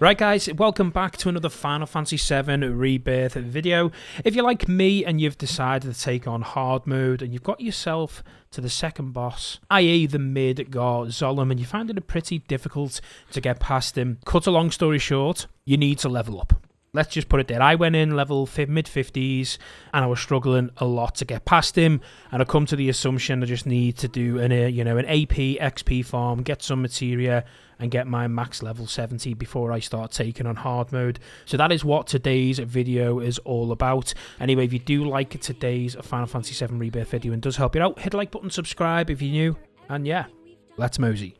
Right guys, welcome back to another Final Fantasy 7 Rebirth video. If you're like me and you've decided to take on hard mode and you've got yourself to the second boss, i.e. the mid-Gar Zolom, and you find it pretty difficult to get past him, cut a long story short, you need to level up. Let's just put it there. I went in level mid-50s and I was struggling a lot to get past him, and I come to the assumption I just need to do an AP XP farm, get some materia and get my max level 70 before I start taking on hard mode. So that is what today's video is all about. Anyway, if you do like today's Final Fantasy 7 Rebirth video and does help you out, hit the like button, subscribe if you're new, and yeah, let's mosey.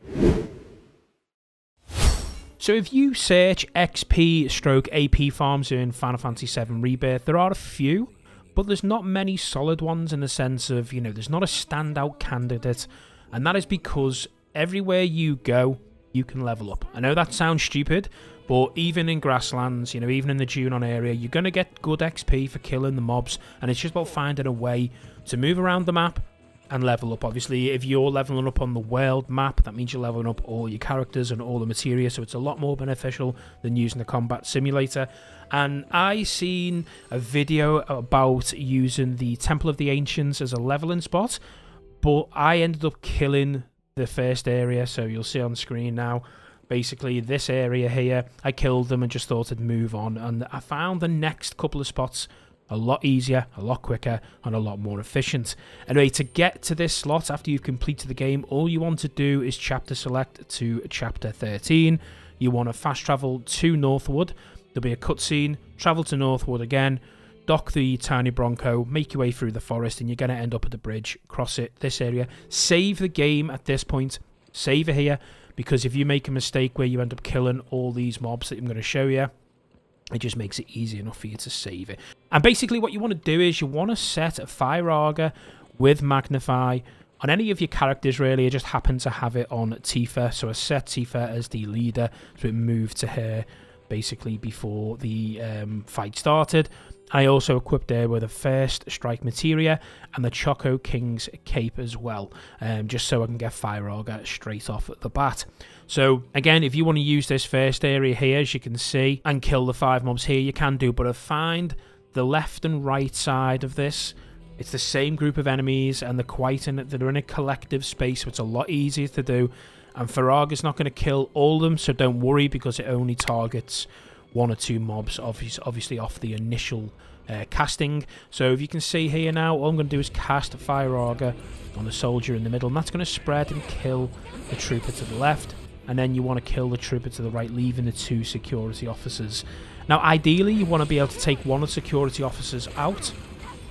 So if you search XP/AP farms in Final Fantasy 7 Rebirth, there are a few, but there's not many solid ones in the sense of, there's not a standout candidate, and that is because everywhere you go, you can level up. I know that sounds stupid, but even in grasslands, even in the Junon area, you're going to get good XP for killing the mobs, and it's just about finding a way to move around the map and level up. Obviously, if you're leveling up on the world map, that means you're leveling up all your characters and all the materia, so it's a lot more beneficial than using the combat simulator. And I seen a video about using the Temple of the Ancients as a leveling spot, but I ended up killing the first area, so you'll see on screen now. Basically, this area here, I killed them and just thought I'd move on, and I found the next couple of spots a lot easier, a lot quicker, and a lot more efficient. Anyway, to get to this slot after you've completed the game, all you want to do is chapter select to chapter 13. You want to fast travel to Northwood. There'll be a cutscene, travel to Northwood again, dock the tiny Bronco, make your way through the forest, and you're going to end up at the bridge, cross it, this area. Save the game at this point, save it here, because if you make a mistake where you end up killing all these mobs that I'm going to show you, it just makes it easy enough for you to save it. And basically what you want to do is you want to set a Firaga with Magnify on any of your characters, really. I just happen to have it on Tifa, so I set Tifa as the leader, so it moved to her basically before the fight started. I also equipped her with the first Strike Materia and the Chocoking's cape as well, just so I can get Firaga straight off at the bat. So again, if you want to use this first area here, as you can see, and kill the 5 mobs here, you can do, but I find the left and right side of this, it's the same group of enemies, and they're in a collective space, so it's a lot easier to do. And Firaga's not going to kill all of them, so don't worry, because it only targets 1 or 2 mobs, obviously off the initial casting. So if you can see here now, all I'm going to do is cast Firaga on the soldier in the middle, and that's going to spread and kill the trooper to the left, and then you want to kill the trooper to the right, leaving the 2 security officers. Now ideally you want to be able to take one of the security officers out,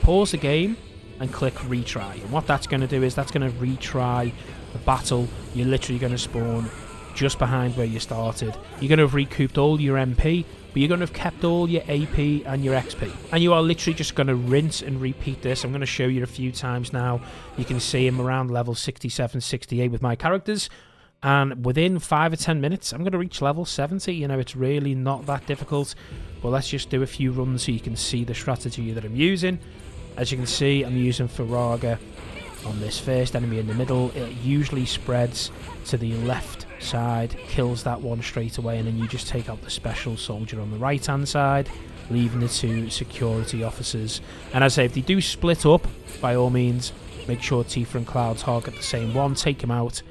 pause the game, and click retry. And what that's going to do is that's going to retry the battle. You're literally going to spawn just behind where you started. You're going to have recouped all your MP, but you're going to have kept all your AP and your XP. And you are literally just going to rinse and repeat this. I'm going to show you a few times now. You can see I'm around level 67, 68 with my characters. And within 5 or 10 minutes, I'm going to reach level 70. It's really not that difficult. But let's just do a few runs so you can see the strategy that I'm using. As you can see, I'm using Firaga on this first enemy in the middle. It usually spreads to the left side, kills that one straight away, and then you just take out the special soldier on the right hand side, leaving the 2 security officers. And as I say, if they do split up, by all means make sure Tifa and Cloud target the same one, take them out,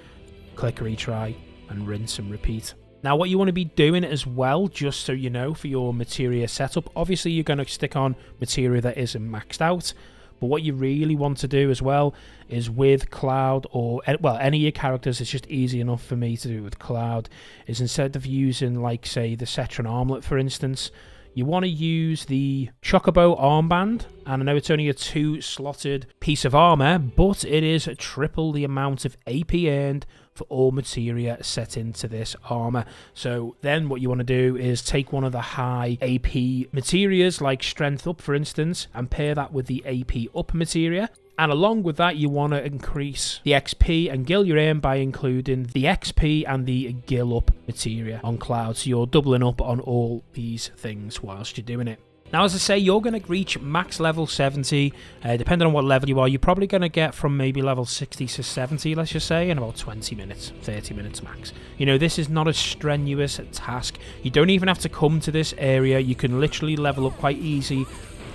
click retry, and rinse and repeat. Now what you want to be doing as well, just so you know, for your materia setup, obviously you're going to stick on materia that isn't maxed out. But what you really want to do as well is with Cloud, or, well, any of your characters, it's just easy enough for me to do with Cloud, is instead of using, like, say, the Cetron armlet, for instance, you want to use the Chocobo armband. And I know it's only a 2-slotted piece of armor, but it is triple the amount of AP earned for all materia set into this armor. So then what you want to do is take one of the high AP materias, like Strength Up, for instance, and pair that with the AP Up materia. And along with that, you want to increase the XP and gil you earn by including the XP and the gil up materia on Cloud. So you're doubling up on all these things whilst you're doing it. Now, as I say, you're going to reach max level 70. Depending on what level you are, you're probably going to get from maybe level 60 to 70, let's just say, in about 20 minutes, 30 minutes max. You know, this is not a strenuous task. You don't even have to come to this area. You can literally level up quite easy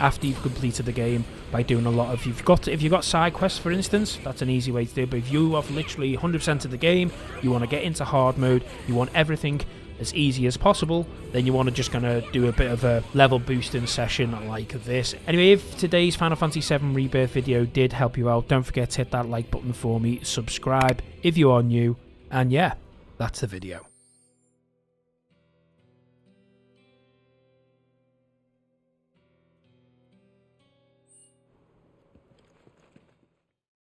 after you've completed the game by doing a lot of... If you've got side quests, for instance, that's an easy way to do it. But if you have literally 100% of the game, you want to get into hard mode, you want everything as easy as possible, then you want to just gonna do a bit of a level boosting session like this. Anyway, if today's Final Fantasy 7 Rebirth video did help you out, don't forget to hit that like button for me, subscribe if you are new, and yeah, that's the video.